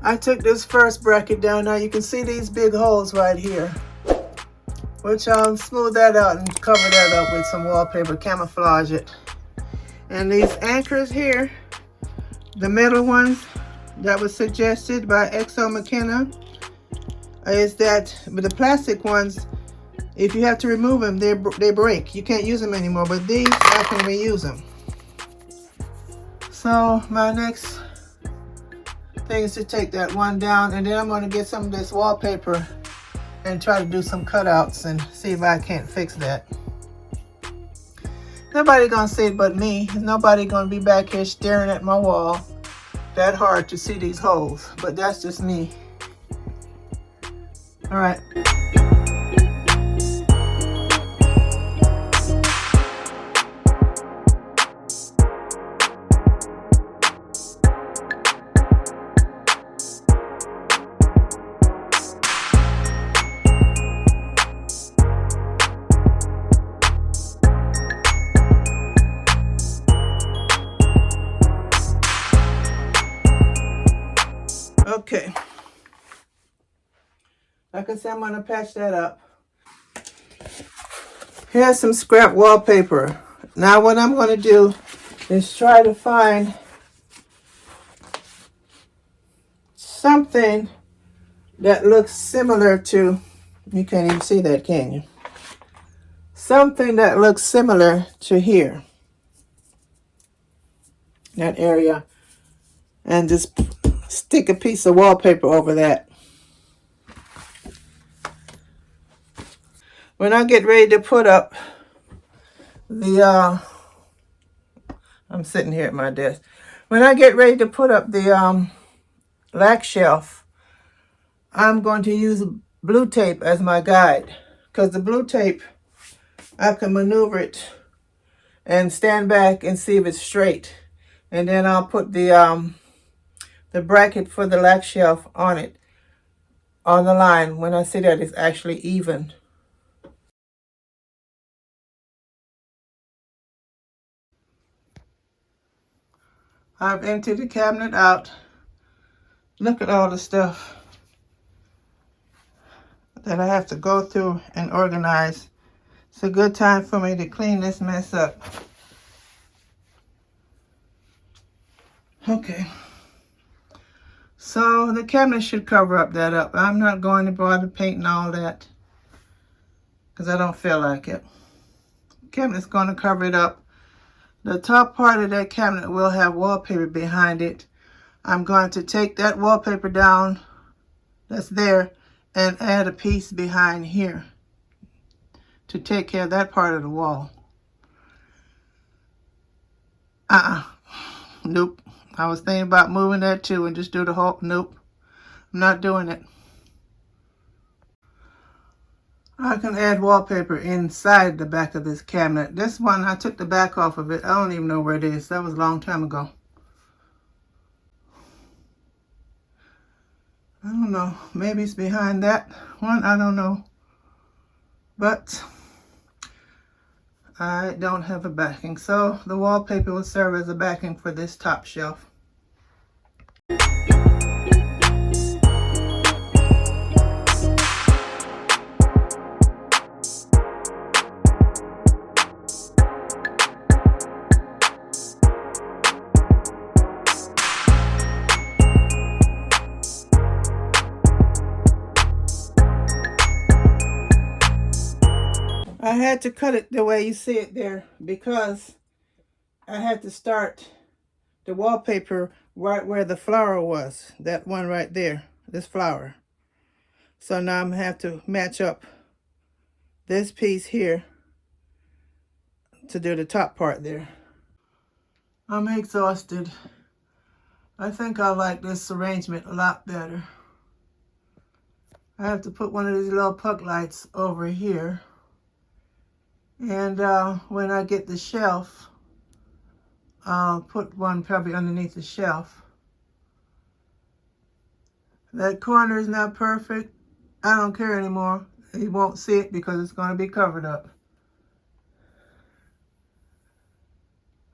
I took this first bracket down. Now you can see these big holes right here, which I'll smooth that out and cover that up with some wallpaper, camouflage it. And these anchors here, the metal ones that was suggested by Eggshell McKenna, is that with the plastic ones, if you have to remove them, they break. You can't use them anymore, but these, I can reuse them. So my next thing is to take that one down, and then I'm going to get some of this wallpaper and try to do some cutouts and see if I can't fix that. Nobody gonna see it but me. Nobody gonna be back here staring at my wall that hard to see these holes, but that's just me. All right. Okay, like I said, I'm going to patch that up. Here's some scrap wallpaper. Now what I'm going to do is try to find something that looks similar to, you can't even see that, can you? Something that looks similar to here, that area, and just stick a piece of wallpaper over that. When I get ready to put up the, I'm sitting here at my desk. When I get ready to put up the lac shelf, I'm going to use blue tape as my guide, because the blue tape, I can maneuver it and stand back and see if it's straight. And then I'll put the bracket for the lac shelf on it, on the line, when I see that it's actually even. I've emptied the cabinet out. Look at all the stuff that I have to go through and organize. It's a good time for me to clean this mess up. Okay. So the cabinet should cover up that up. I'm not going to bother painting all that because I don't feel like it. The cabinet's going to cover it up. The top part of that cabinet will have wallpaper behind it. I'm going to take that wallpaper down that's there and add a piece behind here to take care of that part of the wall. Nope. I was thinking about moving that too and just do the whole, nope. I'm not doing it. I can add wallpaper inside the back of this cabinet. This one, I took the back off of it. I don't even know where it is. That was a long time ago. I don't know. Maybe it's behind that one. I don't know. But I don't have a backing. So the wallpaper will serve as a backing for this top shelf. I had to cut it the way you see it there because I had to start the wallpaper right where the flower was. That one right there, this flower. So now I'm gonna have to match up this piece here to do the top part there. I'm exhausted. I think I like this arrangement a lot better. I have to put one of these little puck lights over here. And when I get the shelf, I'll put one probably underneath the shelf. That corner is not perfect. I don't care anymore. You won't see it because it's going to be covered up.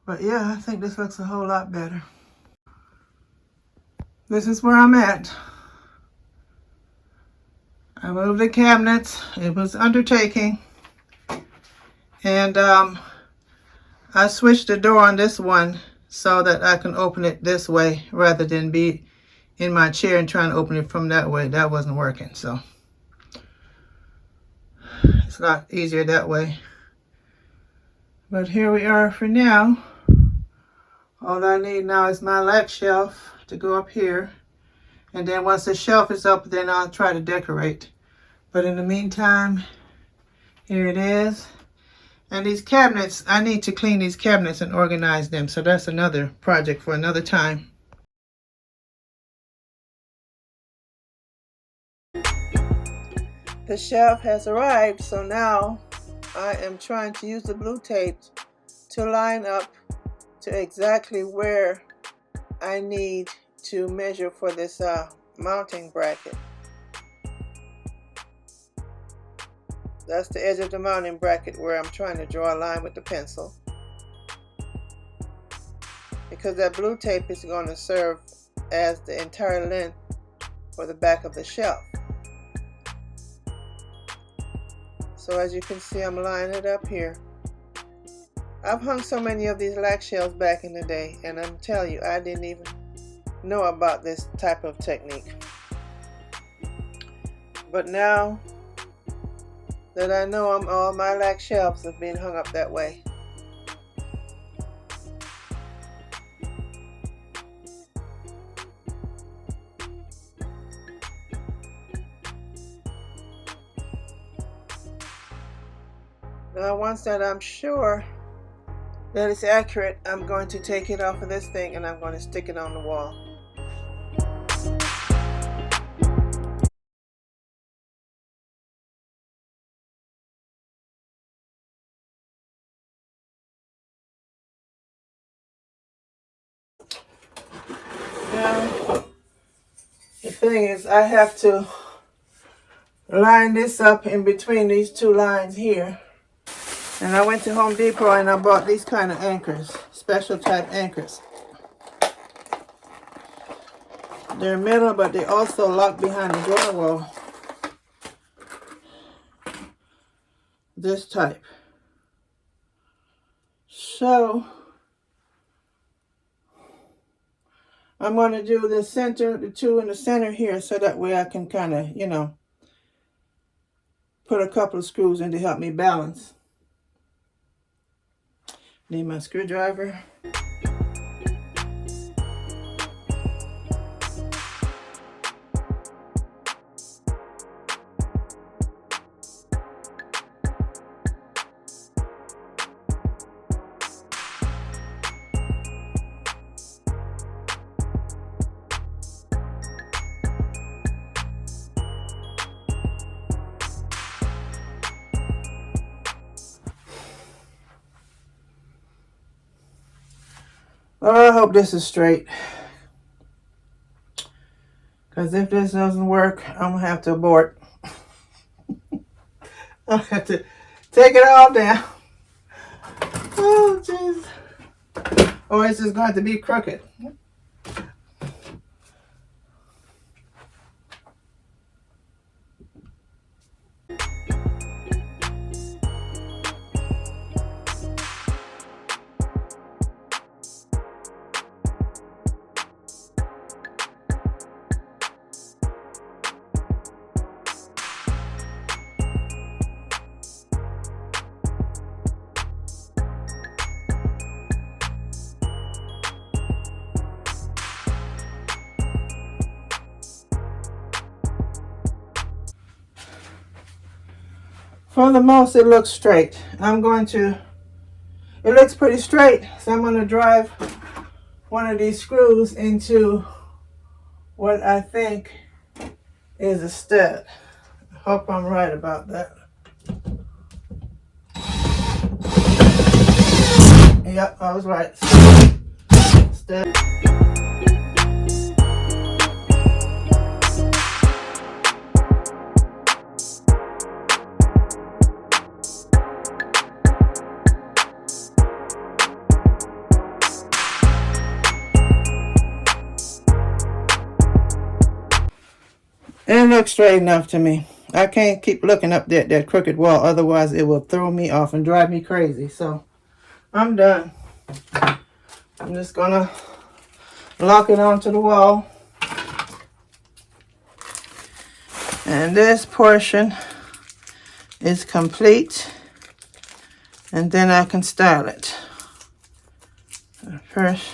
But yeah, I think this looks a whole lot better. this is where I'm at. I moved the cabinets. It was an undertaking. And I switched the door on this one so that I can open it this way rather than be in my chair and trying to open it from that way. That wasn't working, so it's a lot easier that way. But here we are for now. All I need now is my lag shelf to go up here. And then once the shelf is up, then I'll try to decorate. But in the meantime, here it is. And these cabinets, I need to clean these cabinets and organize them. So that's another project for another time. The shelf has arrived, so now I am trying to use the blue tape to line up to exactly where I need to measure for this mounting bracket. That's the edge of the mounting bracket where I'm trying to draw a line with the pencil, because that blue tape is going to serve as the entire length for the back of the shelf. So as you can see, I'm lining it up here. I've hung so many of these lag shelves back in the day, and I'm telling you, I didn't even know about this type of technique. But now that I know all my lag shelves have been hung up that way. Now once that I'm sure that it's accurate, I'm going to take it off of this thing and I'm going to stick it on the wall. Now, the thing is, I have to line this up in between these two lines here. And I went to Home Depot and I bought these kind of anchors, special type anchors. They're metal, but they also lock behind the drywall. This type. So I'm going to do the center, the two in the center here, so that way I can kind of, you know, put a couple of screws in to help me balance. Need my screwdriver. Oh, I hope this is straight. Because if this doesn't work, I'm going to have to abort. I'll have to take it all down. Oh, jeez. Or it's just going to be crooked. For the most, it looks straight. It looks pretty straight, so I'm going to drive one of these screws into what I think is a stud. I hope I'm right about that. Yep, I was right. Stud. And it looks straight enough to me. I can't keep looking up that crooked wall, otherwise it will throw me off and drive me crazy. So I'm done. I'm just gonna lock it onto the wall. And this portion is complete. And then I can style it. First,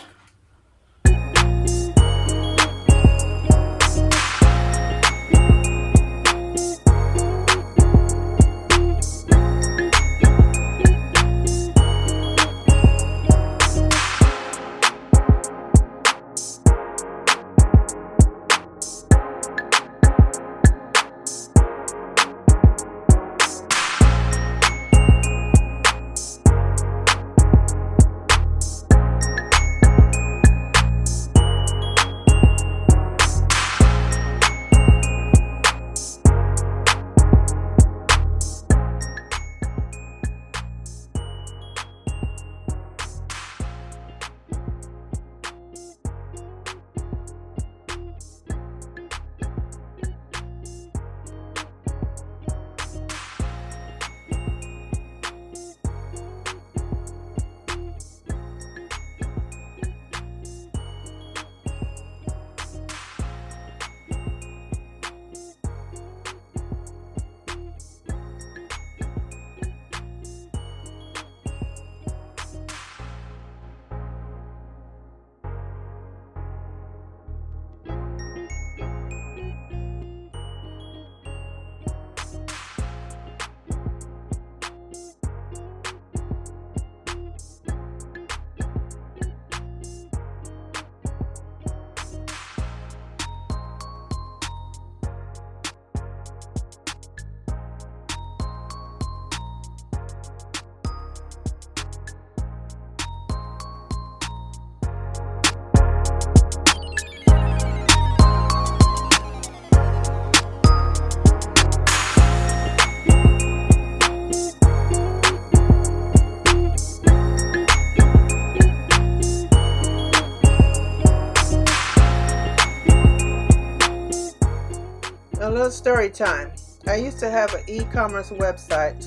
a little story time. I used to have an e-commerce website,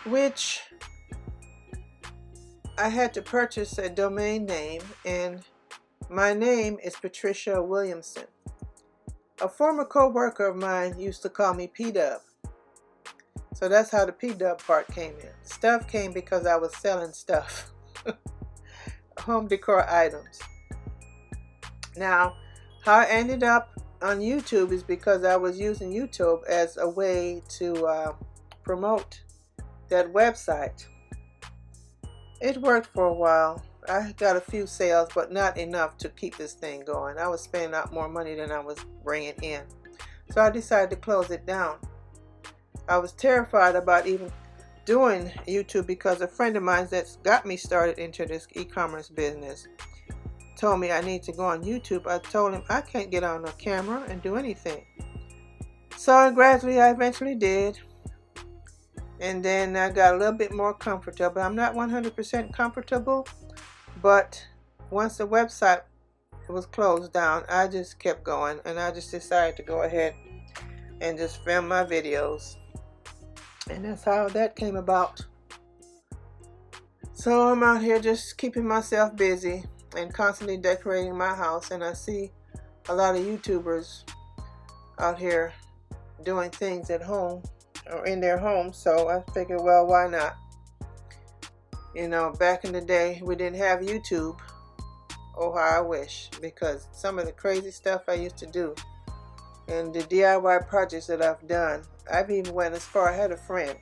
which I had to purchase a domain name, and my name is Patricia Williamson. A former co-worker of mine used to call me P-Dub. So that's how the P-Dub part came in. Stuff came because I was selling stuff. Home decor items. Now, how I ended up on YouTube is because I was using YouTube as a way to promote that website. It worked for a while. I got a few sales, but not enough to keep this thing going. I was spending out more money than I was bringing in. So I decided to close it down. I was terrified about even doing YouTube because a friend of mine that's got me started into this e-commerce business told me I need to go on YouTube. I told him I can't get on a camera and do anything. So gradually I eventually did. And then I got a little bit more comfortable. I'm not 100% comfortable, but once the website was closed down, I just kept going, and I just decided to go ahead and just film my videos. And that's how that came about. So I'm out here just keeping myself busy and constantly decorating my house, and I see a lot of YouTubers out here doing things at home or in their homes, so I figured, well, why not? You know, back in the day we didn't have YouTube. Oh, how I wish, because some of the crazy stuff I used to do and the DIY projects that I've done, I've even went as far. I had a friend,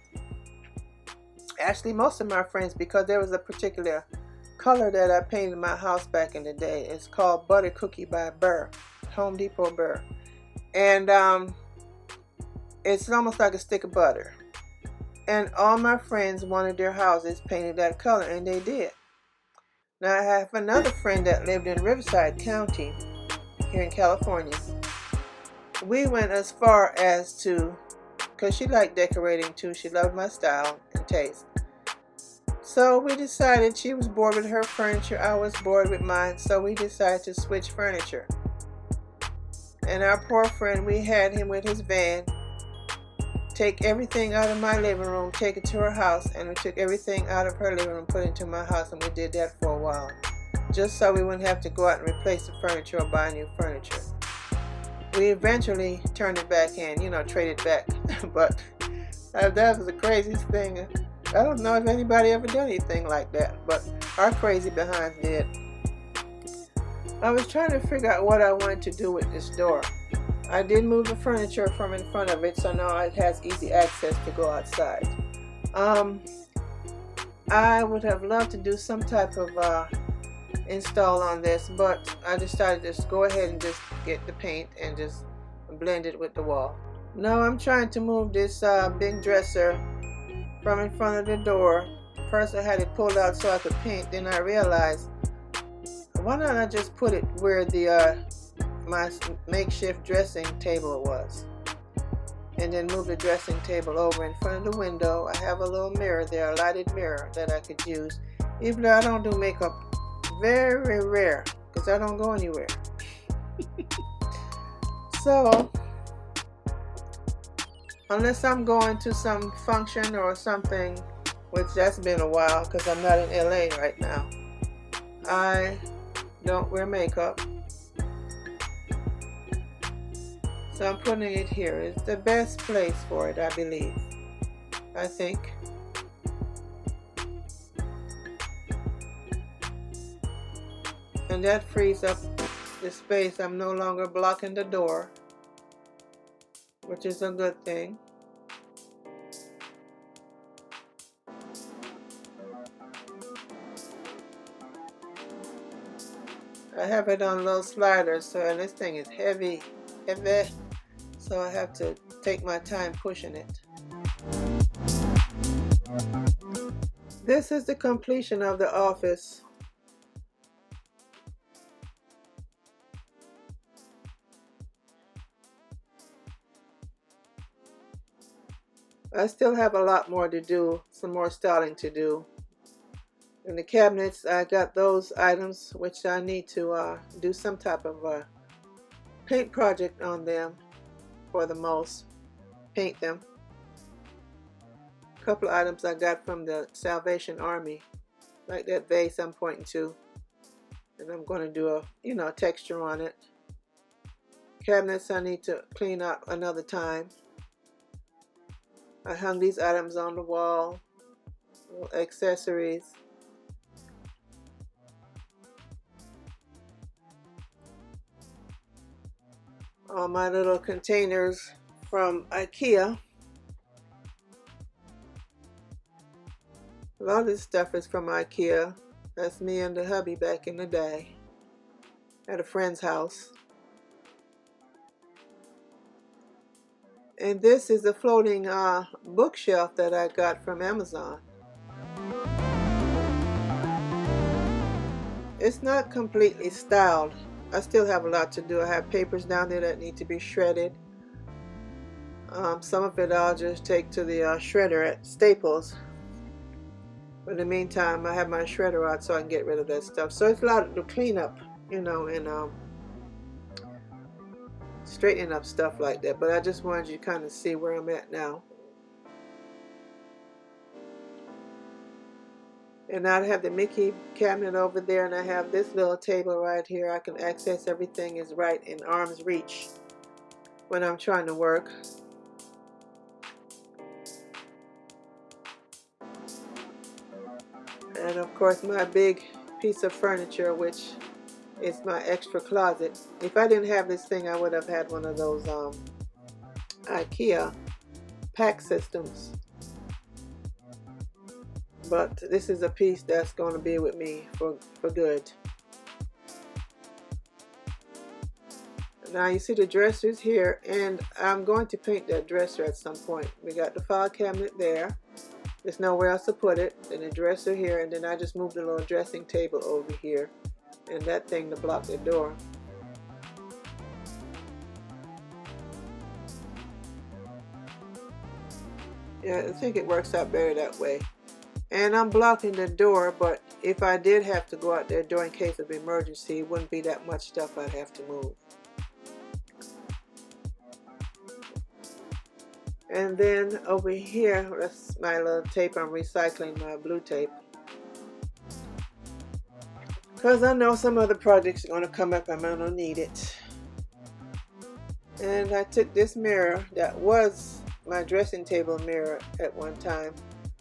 actually most of my friends, because there was a particular color that I painted my house back in the day. It's called Butter Cookie by Burr, Home Depot Burr, and it's almost like a stick of butter. And all my friends wanted their houses painted that color, and they did. Now I have another friend that lived in Riverside County here in California. We went as far as to, because she liked decorating too, she loved my style and taste. So we decided, she was bored with her furniture, I was bored with mine, so we decided to switch furniture. And our poor friend, we had him with his van take everything out of my living room, take it to her house, and we took everything out of her living room, put it into my house, and we did that for a while, just so we wouldn't have to go out and replace the furniture or buy new furniture. We eventually turned it back in, you know, traded back, but that was the craziest thing. I don't know if anybody ever done anything like that, but our crazy behinds did. I was trying to figure out what I wanted to do with this door. I did move the furniture from in front of it, so now it has easy access to go outside. I would have loved to do some type of install on this, but I decided to just go ahead and just get the paint and just blend it with the wall. Now I'm trying to move this big dresser from in front of the door. First I had it pulled out so I could paint, then I realized, why not I just put it where the my makeshift dressing table was, and then move the dressing table over in front of the window. I have a little mirror there, a lighted mirror that I could use, even though I don't do makeup, very rare, because I don't go anywhere. So unless I'm going to some function or something, which that's been a while because I'm not in LA right now, I don't wear makeup. So I'm putting it here. It's the best place for it, I believe. I think. And that frees up the space. I'm no longer blocking the door, which is a good thing. I have it on little sliders, so this thing is heavy. So I have to take my time pushing it. This is the completion of the office. I still have a lot more to do, some more styling to do. In the cabinets, I got those items which I need to do some type of paint project on them. For the most, paint them. A couple of items I got from the Salvation Army, like that vase I'm pointing to, and I'm going to do a, you know, texture on it. Cabinets I need to clean out another time. I hung these items on the wall, little accessories. All my little containers from IKEA. A lot of this stuff is from IKEA. That's me and the hubby back in the day at a friend's house. And this is a floating bookshelf that I got from Amazon. It's not completely styled. I still have a lot to do. I have papers down there that need to be shredded. Some of it I'll just take to the shredder at Staples. But in the meantime, I have my shredder out so I can get rid of that stuff. So it's a lot to clean up, you know, and straightening up stuff like that. But I just wanted you to kind of see where I'm at now. And I have the Mickey cabinet over there, and I have this little table right here. I can access everything is right in arm's reach when I'm trying to work. And of course my big piece of furniture, which is my extra closet. If I didn't have this thing, I would have had one of those IKEA pack systems. But this is a piece that's going to be with me for good. Now you see the dressers here, and I'm going to paint that dresser at some point. We got the file cabinet there. There's nowhere else to put it. Then the dresser here, and then I just moved the little dressing table over here, and that thing to block the door. Yeah, I think it works out better that way. And I'm blocking the door, but if I did have to go out there during case of emergency, it wouldn't be that much stuff I'd have to move. And then over here, that's my little tape. I'm recycling my blue tape, because I know some other projects are going to come up and I'm going to need it. And I took this mirror that was my dressing table mirror at one time,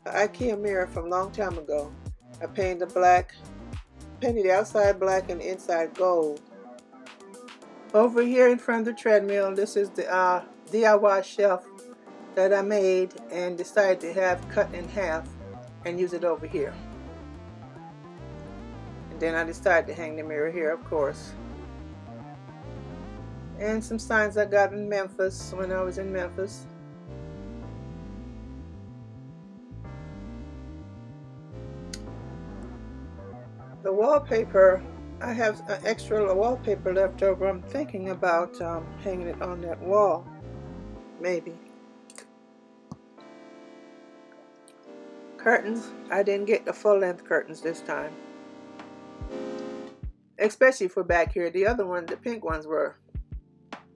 an IKEA mirror from a long time ago. I painted the outside black and the inside gold. Over here in front of the treadmill, this is the DIY shelf that I made and decided to have cut in half and use it over here. And then I decided to hang the mirror here, of course. And some signs I got in Memphis when I was in Memphis. The wallpaper, I have an extra wallpaper left over. I'm thinking about hanging it on that wall, maybe. Curtains, I didn't get the full length curtains this time, especially for back here. The other ones, the pink ones, were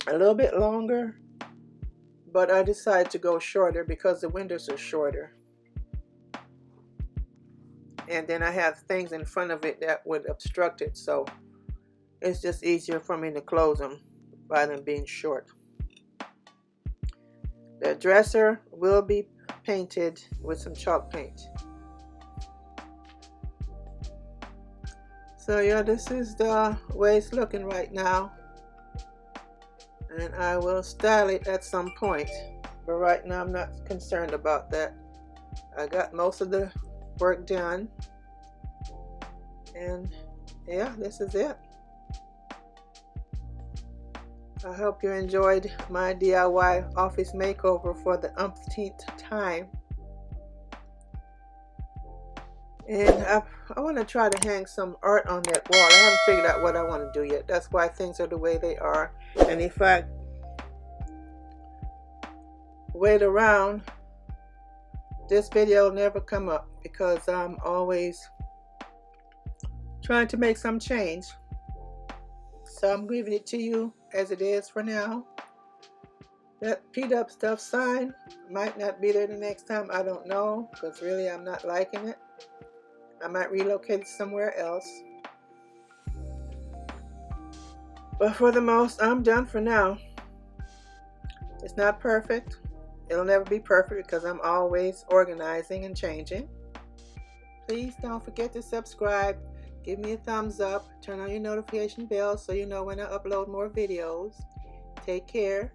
a little bit longer, but I decided to go shorter because the windows are shorter. And then I have things in front of it that would obstruct it, so it's just easier for me to close them rather than being short. The dresser will be painted with some chalk paint. So yeah, this is the way it's looking right now. And I will style it at some point, but right now I'm not concerned about that. I got most of the work done, and yeah, this is it. I hope you enjoyed my DIY office makeover for the umpteenth time. And I want to try to hang some art on that wall. I haven't figured out what I want to do yet. That's why things are the way they are. And if I wait around, this video will never come up because I'm always trying to make some change. So I'm leaving it to you as it is for now. That P-Dub stuff sign might not be there the next time. I don't know, because really I'm not liking it. I might relocate it somewhere else. But for the most, I'm done for now. It's not perfect. It'll never be perfect because I'm always organizing and changing. Please don't forget to subscribe. Give me a thumbs up. Turn on your notification bell so you know when I upload more videos. Take care.